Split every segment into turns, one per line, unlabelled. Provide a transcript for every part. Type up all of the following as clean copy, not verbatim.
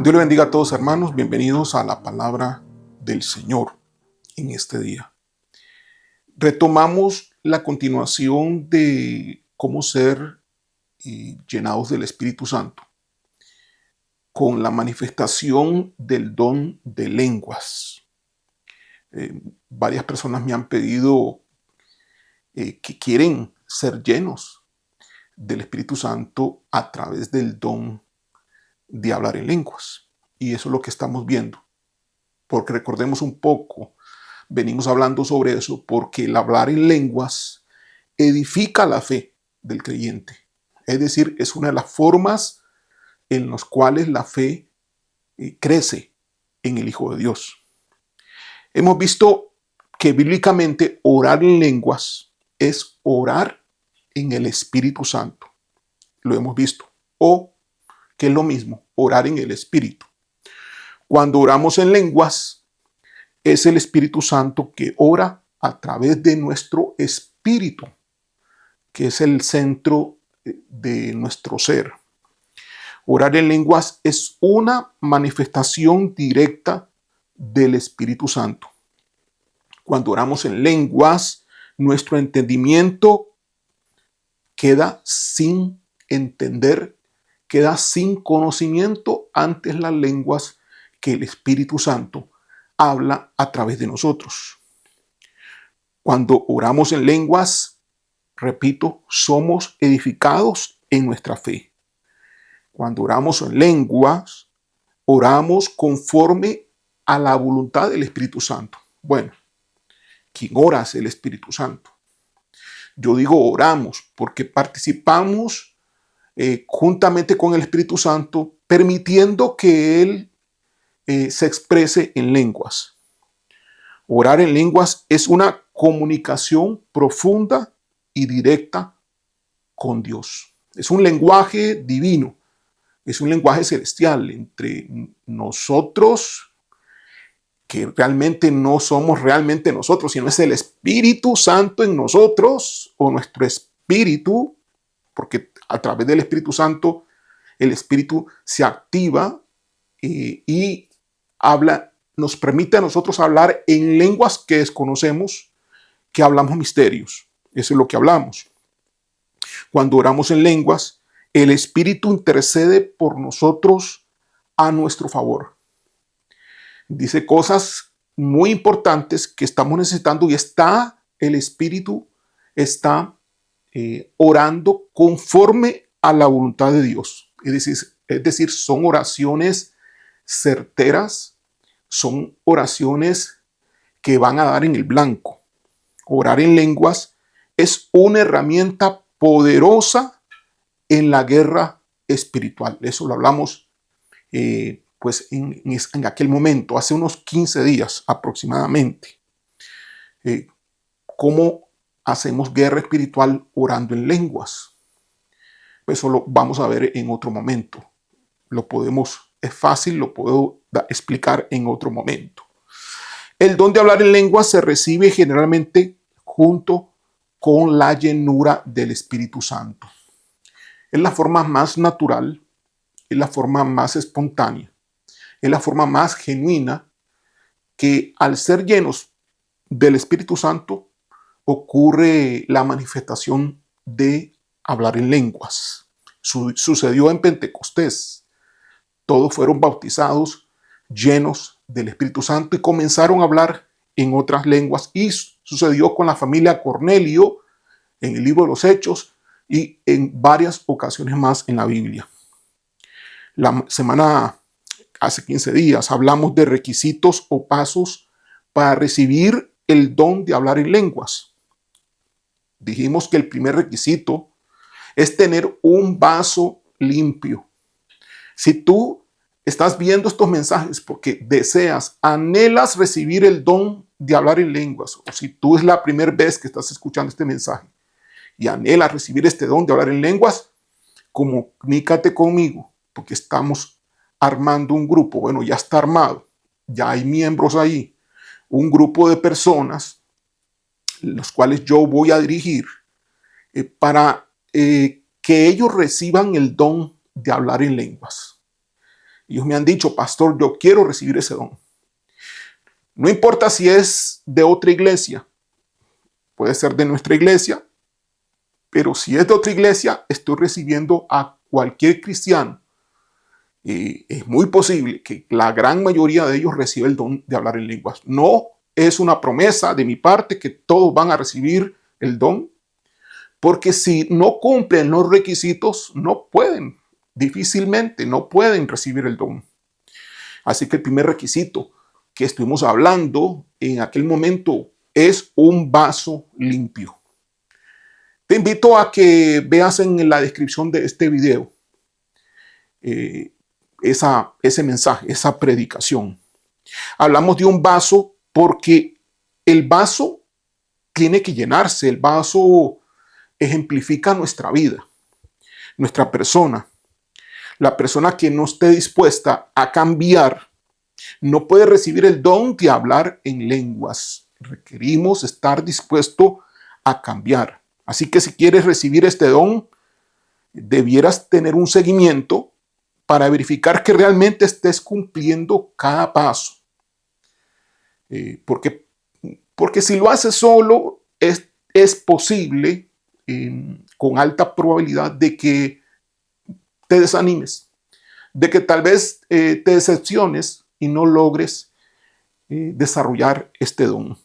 Dios le bendiga a todos, hermanos. Bienvenidos a la palabra del Señor en este día. Retomamos la continuación de cómo ser llenados del Espíritu Santo con la manifestación del don de lenguas. Varias personas me han pedido que quieren ser llenos del Espíritu Santo a través del don de hablar en lenguas. Y eso es lo que estamos viendo. Porque recordemos un poco, venimos hablando sobre eso, porque el hablar en lenguas edifica la fe del creyente. Es decir, es una de las formas en las cuales la fe crece en el Hijo de Dios. Hemos visto que bíblicamente orar en lenguas es orar en el Espíritu Santo. Lo hemos visto. O, que es lo mismo, orar en el Espíritu. Cuando oramos en lenguas, es el Espíritu Santo que ora a través de nuestro espíritu, que es el centro de nuestro ser. Orar en lenguas es una manifestación directa del Espíritu Santo. Cuando oramos en lenguas, nuestro entendimiento queda sin entender, queda sin conocimiento ante las lenguas que el Espíritu Santo habla a través de nosotros. Cuando oramos en lenguas, repito, somos edificados en nuestra fe. Cuando oramos en lenguas, oramos conforme a la voluntad del Espíritu Santo. Bueno, ¿quién ora es el Espíritu Santo? Yo digo oramos porque participamos juntamente con el Espíritu Santo, permitiendo que Él se exprese en lenguas. Orar en lenguas es una comunicación profunda y directa con Dios. Es un lenguaje divino, es un lenguaje celestial entre nosotros, que realmente no somos realmente nosotros, sino es el Espíritu Santo en nosotros, o nuestro espíritu, porque a través del Espíritu Santo el Espíritu se activa y habla, nos permite a nosotros hablar en lenguas que desconocemos, que hablamos misterios. Eso es lo que hablamos. Cuando oramos en lenguas, el Espíritu intercede por nosotros a nuestro favor. Dice cosas muy importantes que estamos necesitando y el Espíritu está orando conforme a la voluntad de Dios. Es decir, son oraciones certeras, son oraciones que van a dar en el blanco. Orar en lenguas es una herramienta poderosa en la guerra espiritual. Eso lo hablamos pues en aquel momento, hace unos 15 días aproximadamente. ¿Cómo hacemos guerra espiritual orando en lenguas? Eso lo vamos a ver en otro momento. Es fácil, lo puedo explicar en otro momento. El don de hablar en lenguas se recibe generalmente junto con la llenura del Espíritu Santo. Es la forma más natural, es la forma más espontánea, es la forma más genuina que al ser llenos del Espíritu Santo ocurre la manifestación de hablar en lenguas. Sucedió en Pentecostés. Todos fueron bautizados llenos del Espíritu Santo y comenzaron a hablar en otras lenguas. Y sucedió con la familia Cornelio en el libro de los Hechos y en varias ocasiones más en la Biblia. Hace 15 días hablamos de requisitos o pasos para recibir el don de hablar en lenguas. Dijimos que el primer requisito es tener un vaso limpio. Si tú estás viendo estos mensajes porque deseas, anhelas recibir el don de hablar en lenguas, o si tú es la primera vez que estás escuchando este mensaje y anhelas recibir este don de hablar en lenguas, comunícate conmigo, porque estamos armando un grupo. Bueno, ya está armado, ya hay miembros ahí, un grupo de personas, los cuales yo voy a dirigir para que ellos reciban el don de hablar en lenguas. Ellos me han dicho, pastor, yo quiero recibir ese don. No importa si es de otra iglesia, puede ser de nuestra iglesia, pero si es de otra iglesia, estoy recibiendo a cualquier cristiano. Y es muy posible que la gran mayoría de ellos reciba el don de hablar en lenguas. No es una promesa de mi parte que todos van a recibir el don, porque si no cumplen los requisitos, no pueden, difícilmente no pueden recibir el don. Así que el primer requisito que estuvimos hablando en aquel momento es un vaso limpio. Te invito a que veas en la descripción de este video ese mensaje, esa predicación. Hablamos de un vaso porque el vaso tiene que llenarse. El vaso ejemplifica nuestra vida, nuestra persona. La persona que no esté dispuesta a cambiar no puede recibir el don de hablar en lenguas. Requerimos estar dispuesto a cambiar. Así que si quieres recibir este don, debieras tener un seguimiento para verificar que realmente estés cumpliendo cada paso. Porque si lo haces solo, es posible, con alta probabilidad, de que te desanimes, de que tal vez te decepciones y no logres desarrollar este don.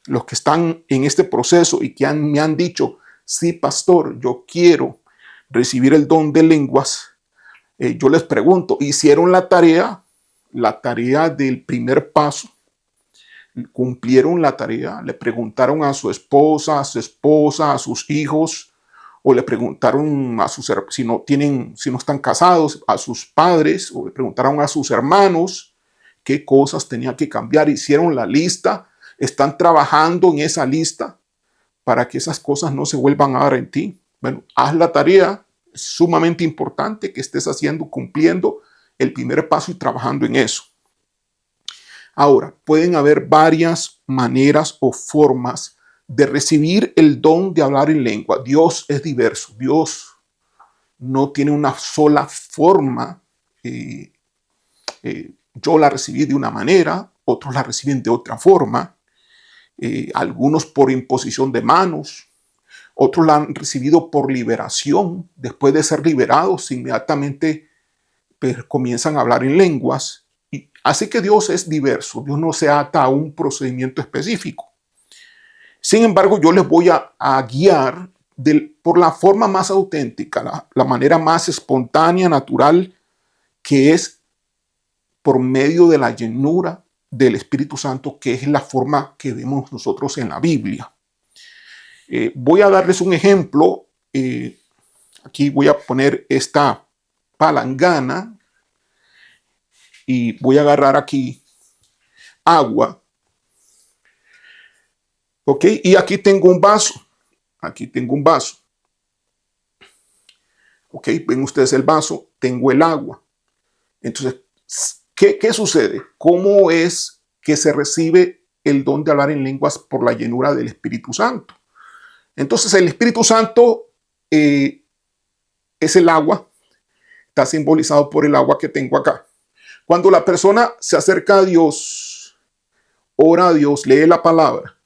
Los que están en este proceso y que me han dicho, sí, pastor, yo quiero recibir el don de lenguas, yo les pregunto, ¿hicieron la tarea del primer paso? ¿Cumplieron la tarea? ¿Le preguntaron a su esposa, a sus hijos? ¿O le preguntaron a si no están casados, a sus padres? ¿O le preguntaron a sus hermanos qué cosas tenía que cambiar? ¿Hicieron la lista? ¿Están trabajando en esa lista para que esas cosas no se vuelvan a dar en ti? Bueno, haz la tarea. Es sumamente importante que estés cumpliendo el primer paso y trabajando en eso. Ahora, pueden haber varias maneras o formas de recibir el don de hablar en lengua. Dios es diverso. Dios no tiene una sola forma. Yo la recibí de una manera, otros la reciben de otra forma. Algunos por imposición de manos, otros la han recibido por liberación. Después de ser liberados, inmediatamente comienzan a hablar en lenguas. Así que Dios es diverso. Dios no se ata a un procedimiento específico. Sin embargo, yo les voy a guiar por la forma más auténtica, la manera más espontánea, natural, que es por medio de la llenura del Espíritu Santo, que es la forma que vemos nosotros en la Biblia. Voy a darles un ejemplo. Aquí voy a poner esta palangana y voy a agarrar aquí agua. ¿Ok? Y aquí tengo un vaso. Aquí tengo un vaso. ¿Ok? Ven ustedes el vaso, tengo el agua. Entonces, ¿qué sucede? ¿Cómo es que se recibe el don de hablar en lenguas por la llenura del Espíritu Santo? Entonces, el Espíritu Santo es el agua. Está simbolizado por el agua que tengo acá. Cuando la persona se acerca a Dios, ora a Dios, lee la palabra,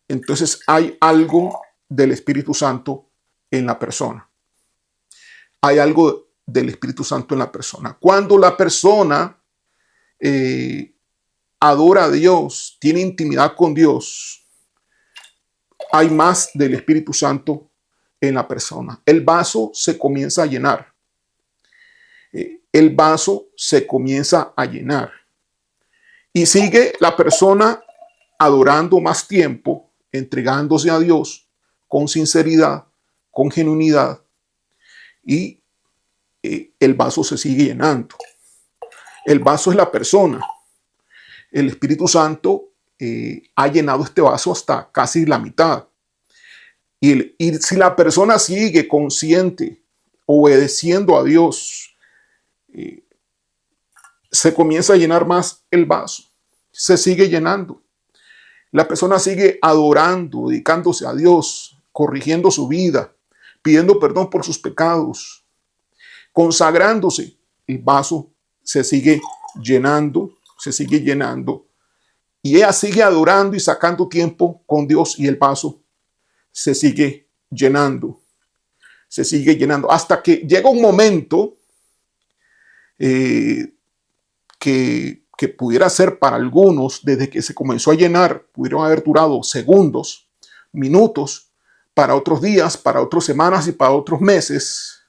entonces hay algo del Espíritu Santo en la persona. Hay algo del Espíritu Santo en la persona. Cuando la persona adora a Dios, tiene intimidad con Dios, hay más del Espíritu Santo en la persona. El vaso se comienza a llenar. El vaso se comienza a llenar. Y sigue la persona adorando más tiempo, entregándose a Dios con sinceridad, con genuinidad. Y el vaso se sigue llenando. El vaso es la persona. El Espíritu Santo ha llenado este vaso hasta casi la mitad. Y si la persona sigue consciente, obedeciendo a Dios, se comienza a llenar más el vaso. Se sigue llenando. La persona sigue adorando, dedicándose a Dios, corrigiendo su vida, pidiendo perdón por sus pecados, consagrándose el vaso se sigue llenando, y ella sigue adorando y sacando tiempo con Dios y el vaso se sigue llenando, hasta que llega un momento que pudiera ser para algunos, desde que se comenzó a llenar, pudieron haber durado segundos, minutos, para otros días, para otras semanas y para otros meses.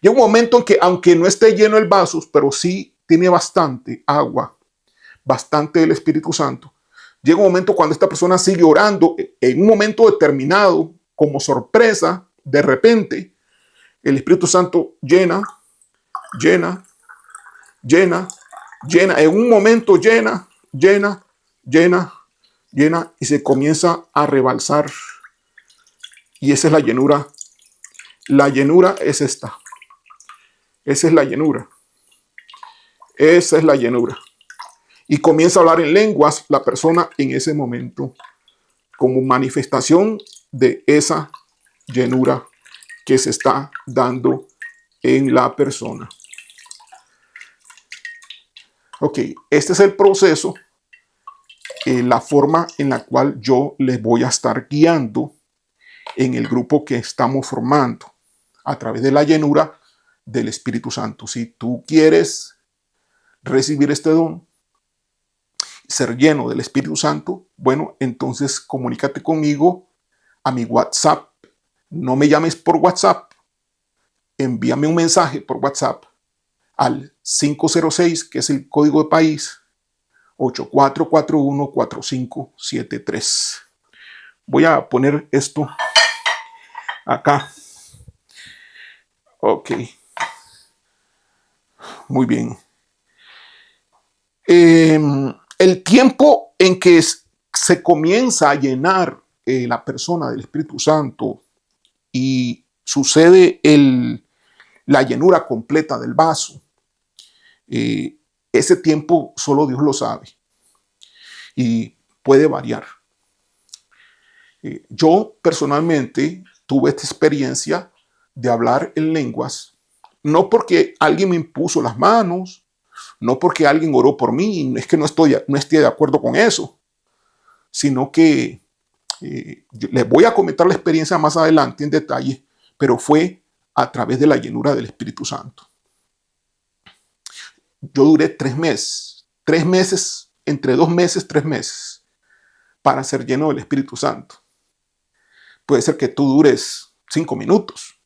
Llega un momento en que, aunque no esté lleno el vaso, pero sí tiene bastante agua, bastante del Espíritu Santo, llega un momento cuando esta persona sigue orando, en un momento determinado, como sorpresa, de repente, el Espíritu Santo llena, en un momento llena, y se comienza a rebalsar. Y esa es la llenura. La llenura es esta. Esa es la llenura. Y comienza a hablar en lenguas la persona en ese momento, como manifestación de esa llenura que se está dando en la persona. Ok, este es el proceso, la forma en la cual yo les voy a estar guiando en el grupo que estamos formando a través de la llenura del Espíritu Santo. Si tú quieres recibir este don, ser lleno del Espíritu Santo, bueno, entonces comunícate conmigo a mi WhatsApp. No me llames por WhatsApp, envíame un mensaje por WhatsApp al 506, que es el código de país, 8441-4573. Voy a poner esto acá. Ok. Muy bien. El tiempo en que se comienza a llenar la persona del Espíritu Santo y sucede la llenura completa del vaso, ese tiempo solo Dios lo sabe y puede variar. Yo personalmente tuve esta experiencia de hablar en lenguas, no porque alguien me impuso las manos, no porque alguien oró por mí, es que no esté de acuerdo con eso, sino que les voy a comentar la experiencia más adelante en detalle, pero fue a través de la llenura del Espíritu Santo. Yo duré 3 meses, entre 2 meses, 3 meses, para ser lleno del Espíritu Santo. Puede ser que tú dures 5 minutos,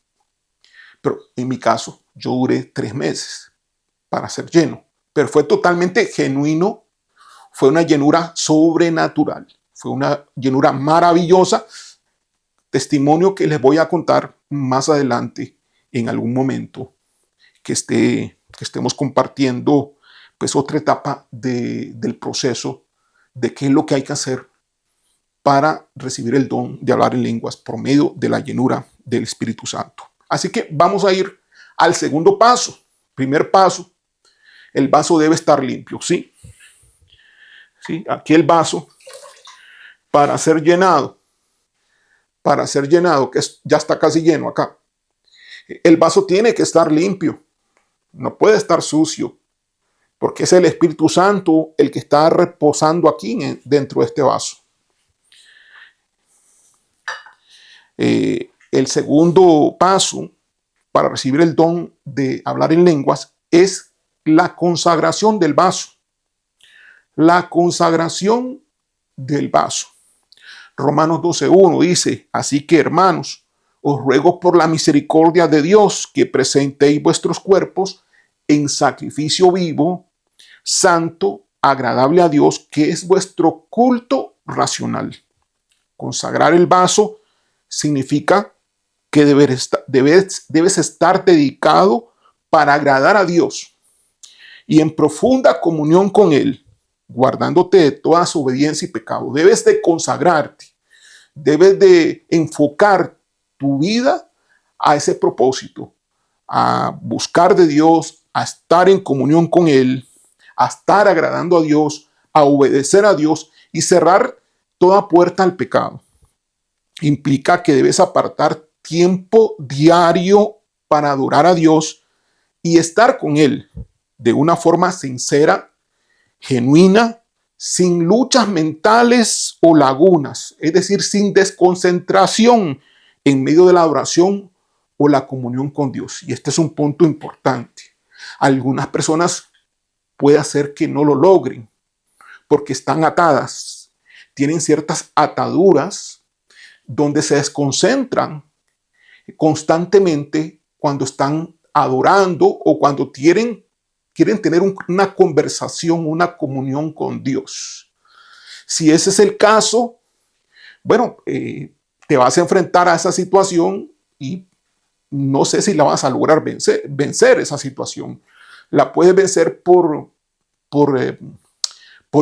pero en mi caso, yo duré 3 meses para ser lleno, pero fue totalmente genuino, fue una llenura sobrenatural, fue una llenura maravillosa, testimonio que les voy a contar más adelante en algún momento que estemos compartiendo pues otra etapa del proceso de qué es lo que hay que hacer para recibir el don de hablar en lenguas por medio de la llenura del Espíritu Santo. Así que vamos a ir al segundo paso. Primer paso, el vaso debe estar limpio, ¿sí? ¿Sí? Aquí el vaso, para ser llenado, que ya está casi lleno acá, el vaso tiene que estar limpio, no puede estar sucio, porque es el Espíritu Santo el que está reposando aquí dentro de este vaso. El segundo paso para recibir el don de hablar en lenguas es la consagración del vaso. La consagración del vaso. Romanos 12:1 dice: así que, hermanos, os ruego por la misericordia de Dios que presentéis vuestros cuerpos en sacrificio vivo, santo, agradable a Dios, que es vuestro culto racional. Consagrar el vaso significa que debes estar dedicado para agradar a Dios y en profunda comunión con Él, guardándote de toda desobediencia y pecado. Debes de consagrarte, debes de enfocar tu vida a ese propósito, a buscar de Dios, a estar en comunión con Él, a estar agradando a Dios, a obedecer a Dios y cerrar toda puerta al pecado. Implica que debes apartar tiempo diario para adorar a Dios y estar con Él de una forma sincera, genuina, sin luchas mentales o lagunas, es decir, sin desconcentración en medio de la adoración o la comunión con Dios. Y este es un punto importante. Algunas personas puede hacer que no lo logren porque están atadas, tienen ciertas ataduras donde se desconcentran constantemente cuando están adorando o cuando quieren tener una conversación, una comunión con Dios. Si ese es el caso, bueno, te vas a enfrentar a esa situación y no sé si la vas a lograr vencer esa situación. La puedes vencer por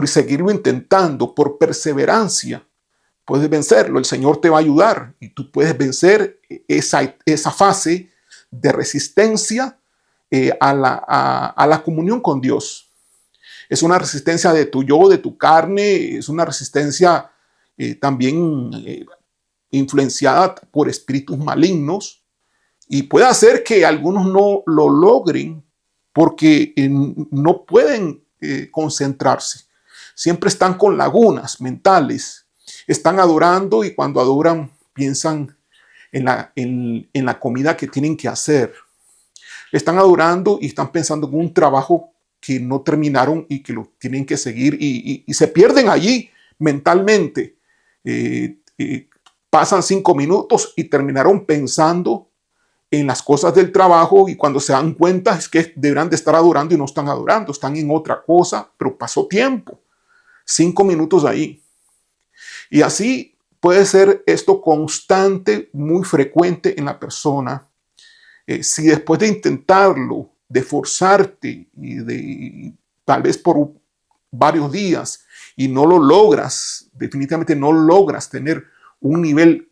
seguirlo intentando, por perseverancia. Puedes vencerlo, el Señor te va a ayudar y tú puedes vencer esa fase de resistencia a la comunión con Dios. Es una resistencia de tu yo, de tu carne, es una resistencia también influenciada por espíritus malignos y puede hacer que algunos no lo logren porque no pueden concentrarse. Siempre están con lagunas mentales, están adorando y cuando adoran piensan en la comida que tienen que hacer. Están adorando y están pensando en un trabajo que no terminaron y que lo tienen que seguir y se pierden allí mentalmente. Pasan 5 minutos y terminaron pensando en las cosas del trabajo y cuando se dan cuenta es que deberán de estar adorando y no están adorando, están en otra cosa, pero pasó tiempo, 5 minutos ahí. Y así puede ser esto constante, muy frecuente en la persona. Si después de intentarlo, de forzarte y tal vez por varios días y no lo logras, definitivamente no logras tener un nivel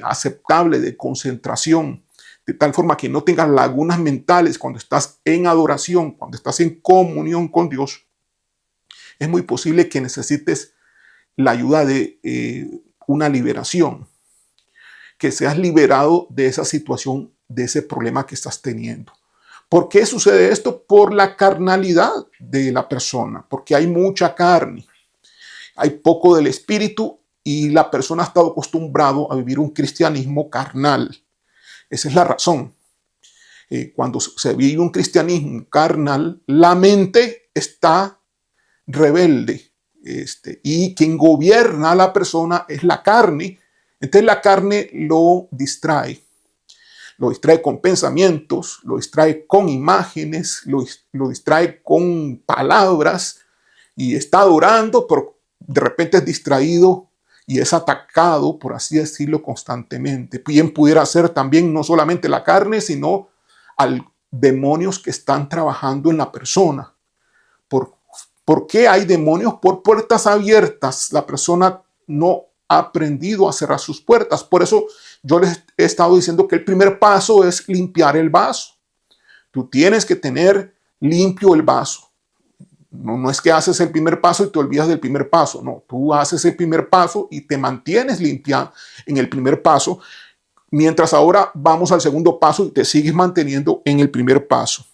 aceptable de concentración, de tal forma que no tengas lagunas mentales cuando estás en adoración, cuando estás en comunión con Dios, es muy posible que necesites la ayuda de una liberación, que seas liberado de esa situación, de ese problema que estás teniendo. ¿Por qué sucede esto? Por la carnalidad de la persona, porque hay mucha carne, hay poco del espíritu y la persona ha estado acostumbrado a vivir un cristianismo carnal. Esa es la razón. Cuando se vive un cristianismo carnal, la mente está rebelde. Y quien gobierna a la persona es la carne. Entonces la carne lo distrae con pensamientos, lo distrae con imágenes, lo distrae con palabras y está adorando, pero de repente es distraído y es atacado, por así decirlo, constantemente. Bien pudiera ser también no solamente la carne, sino demonios que están trabajando en la persona. ¿Por qué hay demonios? Por puertas abiertas. La persona no ha aprendido a cerrar sus puertas. Por eso yo les he estado diciendo que el primer paso es limpiar el vaso. Tú tienes que tener limpio el vaso. No es que haces el primer paso y te olvidas del primer paso. No, tú haces el primer paso y te mantienes limpia en el primer paso, mientras ahora vamos al segundo paso y te sigues manteniendo en el primer paso.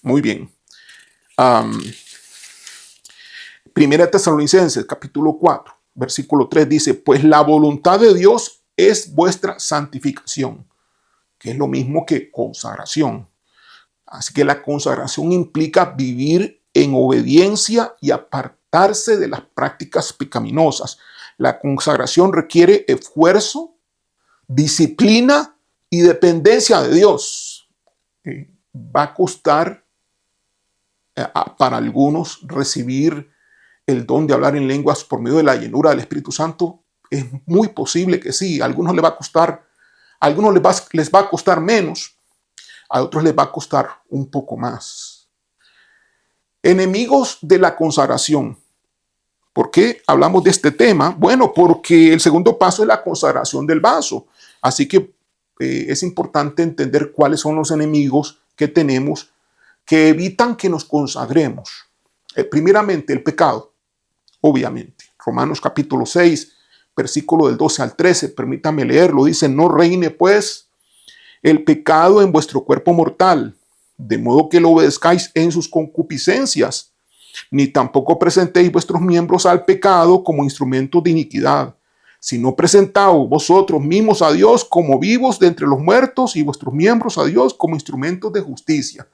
Muy bien. Primera Tesalonicenses, capítulo 4, versículo 3 dice, pues la voluntad de Dios es vuestra santificación, que es lo mismo que consagración. Así que la consagración implica vivir en obediencia y apartarse de las prácticas pecaminosas. La consagración requiere esfuerzo, disciplina y dependencia de Dios. Va a costar para algunos recibir el don de hablar en lenguas por medio de la llenura del Espíritu Santo. Es muy posible que sí. A algunos les va a costar, a algunos les va a costar menos, a otros les va a costar un poco más. Enemigos de la consagración. ¿Por qué hablamos de este tema? Bueno, porque el segundo paso es la consagración del vaso. Así que es importante entender cuáles son los enemigos que tenemos que evitan que nos consagremos. Primeramente, el pecado, obviamente. Romanos capítulo 6, versículo del 12 al 13, permítame leerlo. Dice, no reine pues el pecado en vuestro cuerpo mortal, de modo que lo obedezcáis en sus concupiscencias, ni tampoco presentéis vuestros miembros al pecado como instrumentos de iniquidad, sino presentaos vosotros mismos a Dios como vivos de entre los muertos y vuestros miembros a Dios como instrumentos de justicia.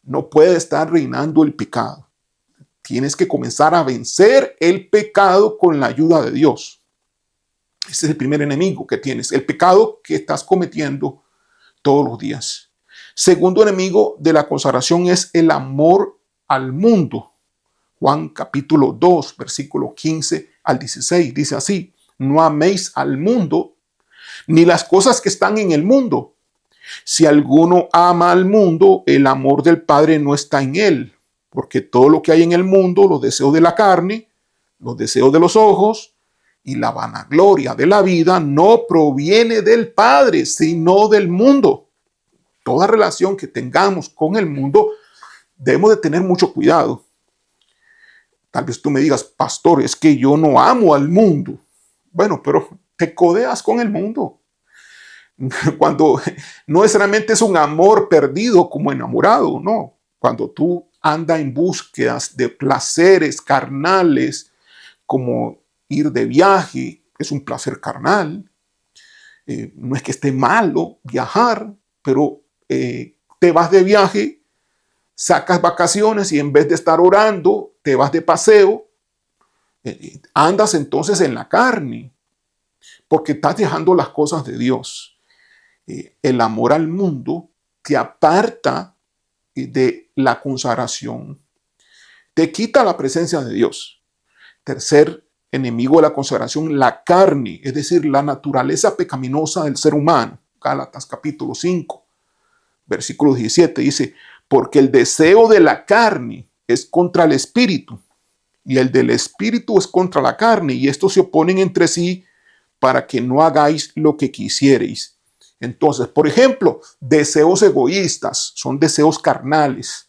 No puede estar reinando el pecado. Tienes que comenzar a vencer el pecado con la ayuda de Dios. Ese es el primer enemigo que tienes, el pecado que estás cometiendo todos los días. Segundo enemigo de la consagración es el amor al mundo. Juan capítulo 2, versículo 15 al 16, dice así: no améis al mundo, ni las cosas que están en el mundo. Si alguno ama al mundo, el amor del Padre no está en él, porque todo lo que hay en el mundo, los deseos de la carne, los deseos de los ojos y la vanagloria de la vida, no proviene del Padre, sino del mundo. Toda relación que tengamos con el mundo, debemos de tener mucho cuidado. Tal vez tú me digas, pastor, es que yo no amo al mundo. Bueno, pero te codeas con el mundo. Cuando no necesariamente es un amor perdido como enamorado, no. Cuando tú andas en búsquedas de placeres carnales, como ir de viaje, es un placer carnal. No es que esté malo viajar, pero te vas de viaje, sacas vacaciones y en vez de estar orando, te vas de paseo, andas entonces en la carne, porque estás dejando las cosas de Dios. El amor al mundo te aparta de la consagración, te quita la presencia de Dios. Tercer enemigo de la consagración, la carne, es decir, la naturaleza pecaminosa del ser humano. Gálatas capítulo 5, versículo 17 dice: porque el deseo de la carne es contra el espíritu, y el del espíritu es contra la carne, y estos se oponen entre sí para que no hagáis lo que quisiereis. Entonces, por ejemplo, deseos egoístas son deseos carnales.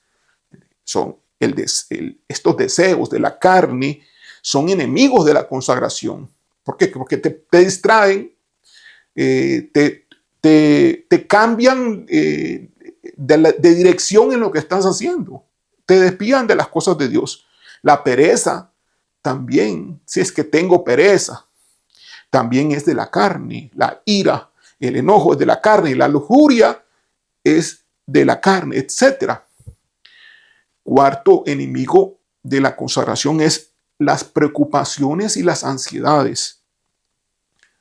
Estos deseos de la carne son enemigos de la consagración. ¿Por qué? Porque te distraen, te cambian de dirección en lo que estás haciendo. Te desvían de las cosas de Dios. La pereza también, si es que tengo pereza, también es de la carne. La ira, el enojo es de la carne, la lujuria es de la carne, etc. Cuarto enemigo de la consagración es las preocupaciones y las ansiedades.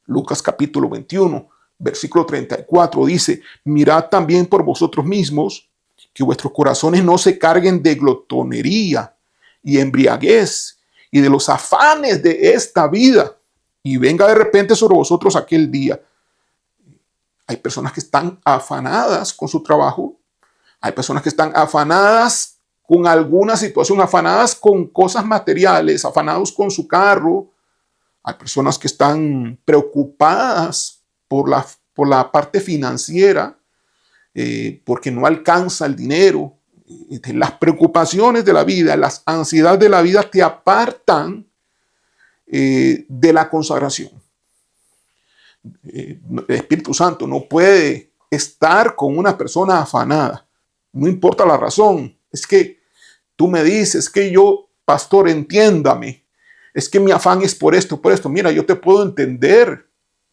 Lucas capítulo 21, versículo 34 dice: mirad también por vosotros mismos que vuestros corazones no se carguen de glotonería y embriaguez y de los afanes de esta vida, y venga de repente sobre vosotros aquel día. Hay personas que están afanadas con su trabajo, hay personas que están afanadas con alguna situación, afanadas con cosas materiales, afanados con su carro. Hay personas que están preocupadas por la parte financiera, porque no alcanza el dinero. Las preocupaciones de la vida, las ansiedades de la vida te apartan de la consagración. El Espíritu Santo no puede estar con una persona afanada. No importa la razón. Es que tú me dices que yo, pastor, entiéndame. Es que mi afán es por esto, por esto. Mira, yo te puedo entender,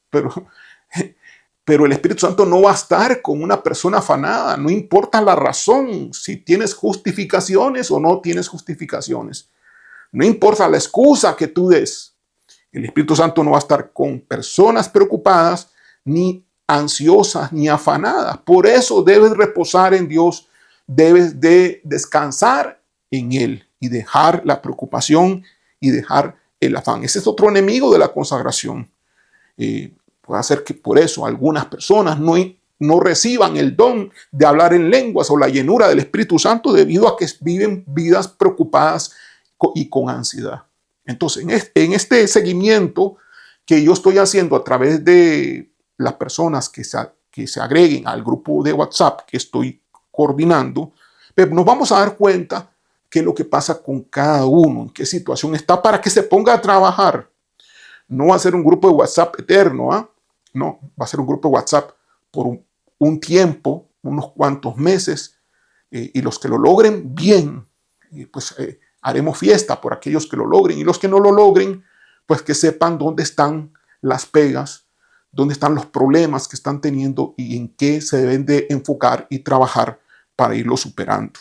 pero el Espíritu Santo no va a estar con una persona afanada. No importa la razón, si tienes justificaciones o no tienes justificaciones. No importa la excusa que tú des. El Espíritu Santo no va a estar con personas preocupadas, ni ansiosas, ni afanadas. Por eso debes reposar en Dios, debes de descansar en Él y dejar la preocupación y dejar el afán. Ese es otro enemigo de la consagración. Puede hacer que por eso algunas personas no reciban el don de hablar en lenguas o la llenura del Espíritu Santo debido a que viven vidas preocupadas y con ansiedad. Entonces, en este seguimiento que yo estoy haciendo a través de las personas que se agreguen al grupo de WhatsApp que estoy coordinando, nos vamos a dar cuenta qué es lo que pasa con cada uno, en qué situación está, para que se ponga a trabajar. No va a ser un grupo de WhatsApp eterno, ¿ah? No, va a ser un grupo de WhatsApp por un tiempo, unos cuantos meses, y los que lo logren, bien, pues haremos fiesta por aquellos que lo logren, y los que no lo logren, pues que sepan dónde están las pegas, dónde están los problemas que están teniendo y en qué se deben de enfocar y trabajar para irlo superando.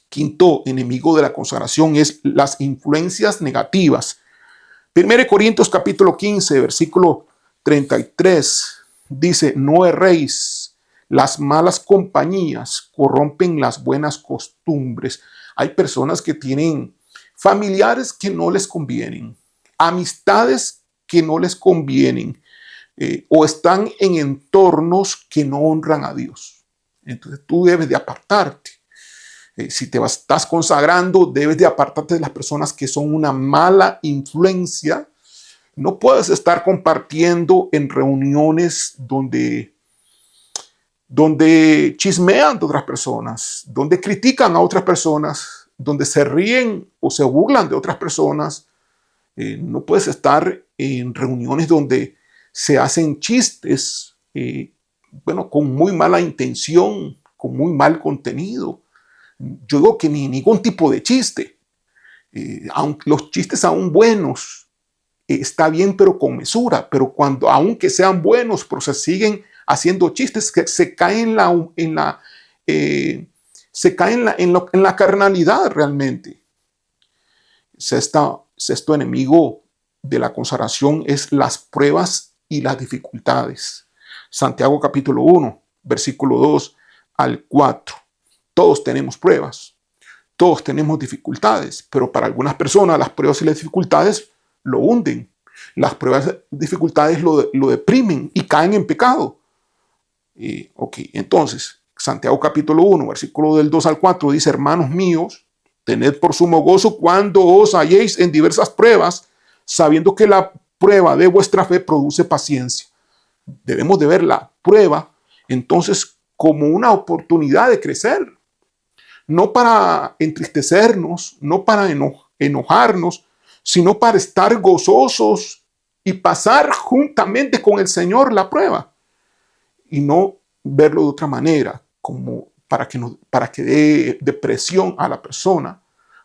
Quinto enemigo de la consagración es las influencias negativas. 1 Corintios capítulo 15, versículo 33 dice: no erréis, las malas compañías corrompen las buenas costumbres. Hay personas que tienen familiares que no les convienen, amistades que no les convienen, o están en entornos que no honran a Dios. Entonces tú debes de apartarte. Si te estás consagrando, debes de apartarte de las personas que son una mala influencia. No puedes estar compartiendo en reuniones donde chismean de otras personas, donde critican a otras personas, donde se ríen o se burlan de otras personas. No puedes estar en reuniones donde se hacen chistes, con muy mala intención, con muy mal contenido. Yo digo que ni ningún tipo de chiste. Aunque los chistes aún buenos, está bien, pero con mesura. Pero aunque sean buenos, pero se siguen haciendo chistes, que se cae en la carnalidad realmente. Sexto enemigo de la consagración es las pruebas y las dificultades. Santiago capítulo 1, versículo 2 al 4. Todos tenemos pruebas, todos tenemos dificultades, pero para algunas personas las pruebas y las dificultades lo hunden. Las pruebas y dificultades lo deprimen y caen en pecado. Entonces, Santiago capítulo 1, versículo del 2 al 4 dice: hermanos míos, tened por sumo gozo cuando os halléis en diversas pruebas, sabiendo que la prueba de vuestra fe produce paciencia. Debemos de ver la prueba entonces como una oportunidad de crecer, no para entristecernos, no para enojarnos, sino para estar gozosos y pasar juntamente con el Señor la prueba, y no verlo de otra manera, como para que dé depresión a la persona,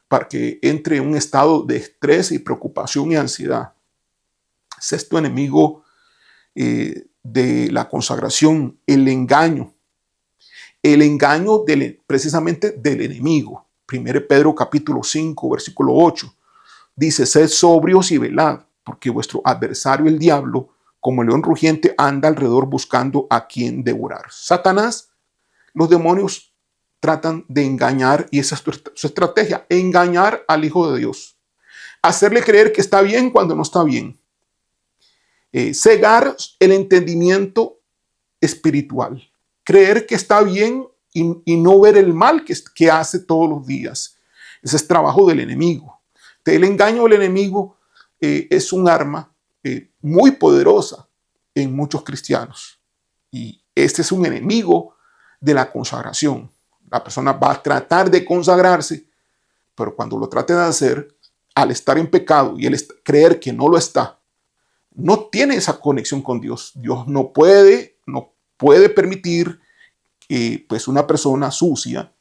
para que entre en un estado de estrés y preocupación y ansiedad. Sexto enemigo de la consagración, el engaño. El engaño precisamente del enemigo. 1 Pedro capítulo 5, versículo 8. Dice: sed sobrios y velad, porque vuestro adversario el diablo, como el león rugiente, anda alrededor buscando a quien devorar. Satanás, los demonios tratan de engañar, y esa es su estrategia: engañar al Hijo de Dios, hacerle creer que está bien cuando no está bien, cegar el entendimiento espiritual, creer que está bien y no ver el mal que hace todos los días. Ese es trabajo del enemigo. El engaño del enemigo es un arma muy poderosa en muchos cristianos, y este es un enemigo de la consagración. La persona va a tratar de consagrarse, pero cuando lo trate de hacer, al estar en pecado y creer que no lo está, no tiene esa conexión con Dios. Dios no puede permitir que pues una persona sucia,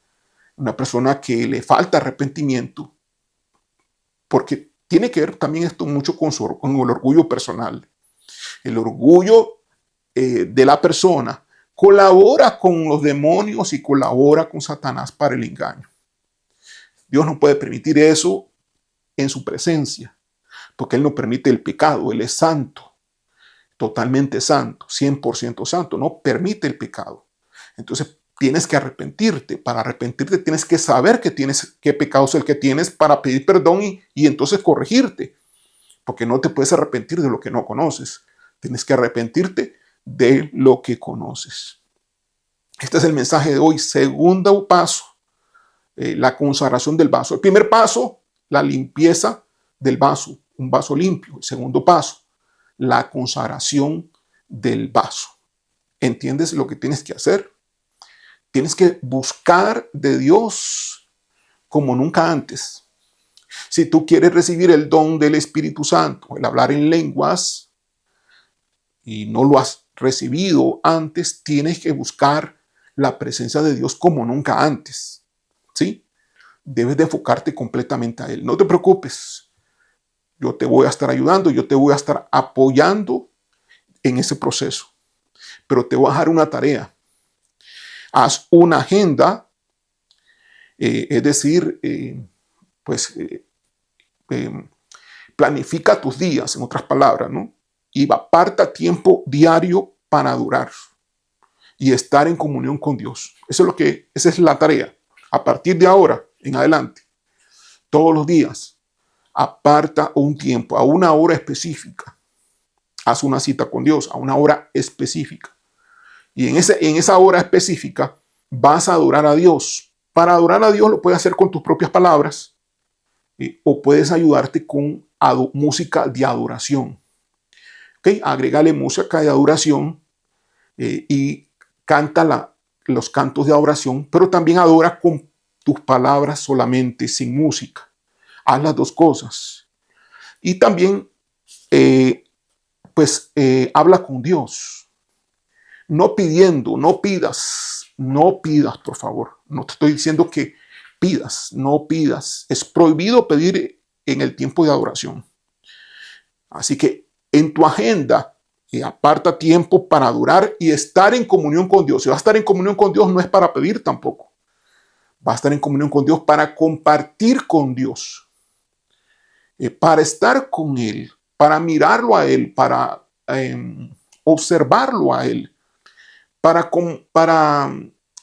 una persona que le falta arrepentimiento, porque tiene que ver también esto mucho con el orgullo personal. El orgullo de la persona colabora con los demonios y colabora con Satanás para el engaño. Dios no puede permitir eso en su presencia, porque Él no permite el pecado. Él es santo, totalmente santo, 100% santo, no permite el pecado. Entonces tienes que arrepentirte. Para arrepentirte tienes que saber qué pecado es el que tienes, para pedir perdón y entonces corregirte, porque no te puedes arrepentir de lo que no conoces. Tienes que arrepentirte de lo que conoces. Este es el mensaje de hoy. Segundo paso, la consagración del vaso. El primer paso, la limpieza del vaso, un vaso limpio. El segundo paso, la consagración del vaso. ¿Entiendes lo que tienes que hacer? Tienes que buscar de Dios como nunca antes. Si tú quieres recibir el don del Espíritu Santo, el hablar en lenguas, y no lo has recibido antes, tienes que buscar la presencia de Dios como nunca antes. ¿Sí? Debes de enfocarte completamente a Él. No te preocupes. Yo te voy a estar ayudando, yo te voy a estar apoyando en ese proceso. Pero te voy a dejar una tarea. Haz una agenda, es decir, pues planifica tus días, en otras palabras, ¿no? Y aparta tiempo diario para adorar y estar en comunión con Dios. Esa es la tarea. A partir de ahora en adelante, todos los días, aparta un tiempo, a una hora específica. Haz una cita con Dios a una hora específica. Y en esa hora específica vas a adorar a Dios. Para adorar a Dios lo puedes hacer con tus propias palabras o puedes ayudarte con música de adoración. ¿Okay? Agrégale música de adoración y canta los cantos de adoración, pero también adora con tus palabras solamente, sin música. Haz las dos cosas. Y también, habla con Dios. No pidiendo, no pidas, por favor. No te estoy diciendo que pidas, no pidas. Es prohibido pedir en el tiempo de adoración. Así que en tu agenda, aparta tiempo para adorar y estar en comunión con Dios. Si vas a estar en comunión con Dios, no es para pedir tampoco. Va a estar en comunión con Dios para compartir con Dios, para estar con Él, para mirarlo a Él, para observarlo a Él, para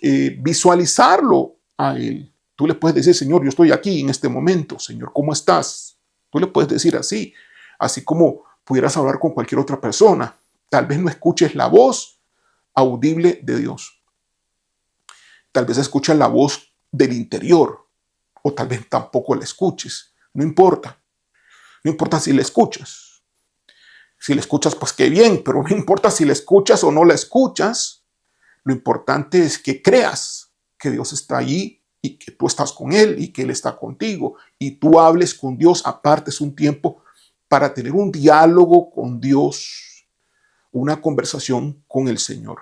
visualizarlo a Él. Tú le puedes decir, Señor, yo estoy aquí en este momento. Señor, ¿cómo estás? Tú le puedes decir así como pudieras hablar con cualquier otra persona. Tal vez no escuches la voz audible de Dios. Tal vez escuchas la voz del interior o tal vez tampoco la escuches. No importa. No importa si la escuchas. Si la escuchas, pues qué bien, pero no importa si la escuchas o no la escuchas. Lo importante es que creas que Dios está allí y que tú estás con Él y que Él está contigo. Y tú hables con Dios, apartes un tiempo para tener un diálogo con Dios, una conversación con el Señor.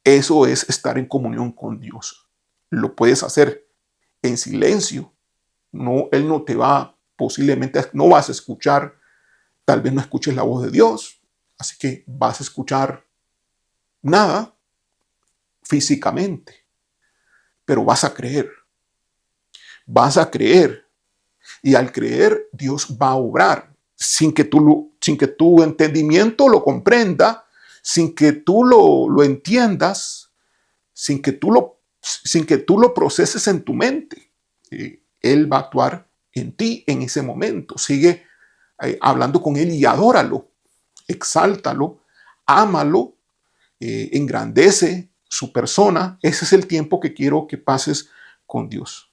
Eso es estar en comunión con Dios. Lo puedes hacer en silencio. No, Él no te va, posiblemente no vas a escuchar, tal vez no escuches la voz de Dios. Así que vas a escuchar nada físicamente, pero vas a creer. Vas a creer. Y al creer, Dios va a obrar sin que tu entendimiento lo comprenda, sin que tú lo entiendas, sin que tú lo proceses en tu mente. Él va a actuar en ti en ese momento. Sigue hablando con Él y adóralo, exáltalo, ámalo, engrandece su persona. Ese es el tiempo que quiero que pases con Dios.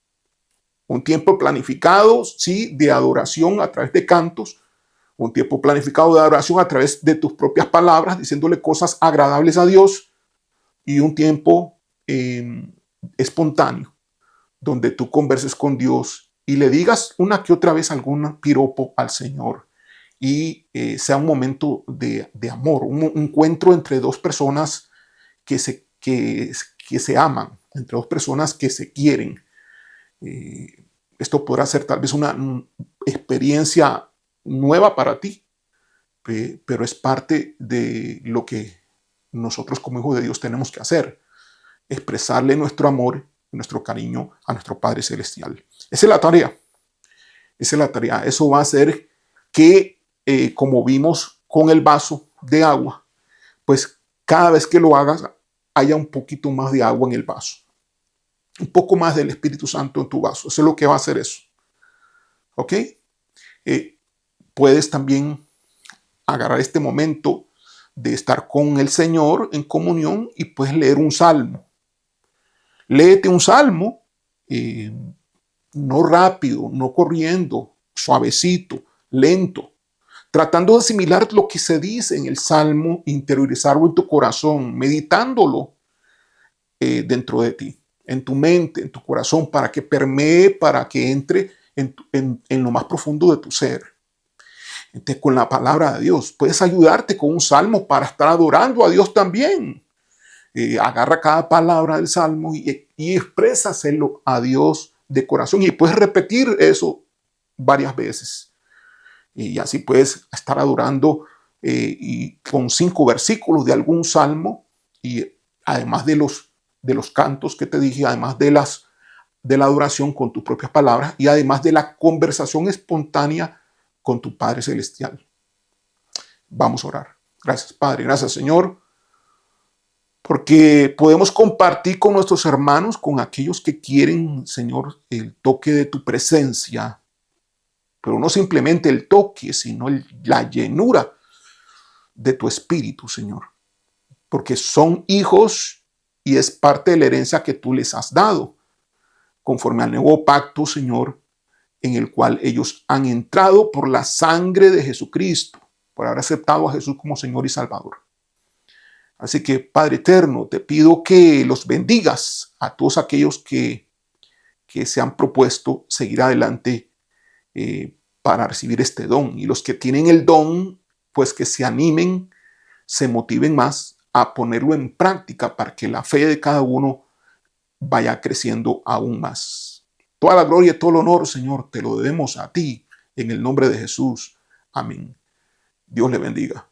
Un tiempo planificado, sí, de adoración a través de cantos. Un tiempo planificado de adoración a través de tus propias palabras, diciéndole cosas agradables a Dios. Y un tiempo espontáneo, donde tú converses con Dios y le digas una que otra vez algún piropo al Señor. Y sea un momento de amor, un encuentro entre dos personas que se aman, entre dos personas que se quieren. Esto podrá ser tal vez una experiencia nueva para ti, pero es parte de lo que nosotros como hijos de Dios tenemos que hacer, expresarle nuestro amor, nuestro cariño a nuestro Padre Celestial. Esa es la tarea. Esa es la tarea. Eso va a hacer que, como vimos con el vaso de agua, pues cada vez que lo hagas, haya un poquito más de agua en el vaso. Un poco más del Espíritu Santo en tu vaso. Eso es lo que va a hacer eso. ¿Ok? Puedes también agarrar este momento de estar con el Señor en comunión y puedes leer un salmo. Léete un salmo, no rápido, no corriendo, suavecito, lento, tratando de asimilar lo que se dice en el salmo, interiorizarlo en tu corazón, meditándolo dentro de ti, en tu mente, en tu corazón, para que permee, para que entre en lo más profundo de tu ser. con la palabra de Dios. Puedes ayudarte con un salmo para estar adorando a Dios también. Agarra cada palabra del salmo y exprésaselo a Dios de corazón. Y puedes repetir eso varias veces. Y así puedes estar adorando y con 5 versículos de algún salmo. Y además de los cantos que te dije, además de la adoración con tus propias palabras y además de la conversación espontánea con tu Padre Celestial. Vamos a orar. Gracias, Padre. Gracias, Señor, porque podemos compartir con nuestros hermanos, con aquellos que quieren, Señor, el toque de tu presencia, pero no simplemente el toque, sino la llenura de tu espíritu, Señor, porque son hijos y es parte de la herencia que tú les has dado, conforme al nuevo pacto, Señor, en el cual ellos han entrado por la sangre de Jesucristo, por haber aceptado a Jesús como Señor y Salvador. Así que, Padre eterno, te pido que los bendigas a todos aquellos que se han propuesto seguir adelante para recibir este don. Y los que tienen el don, pues que se animen, se motiven más a ponerlo en práctica para que la fe de cada uno vaya creciendo aún más. Toda la gloria y todo el honor, Señor, te lo debemos a ti, en el nombre de Jesús. Amén. Dios le bendiga.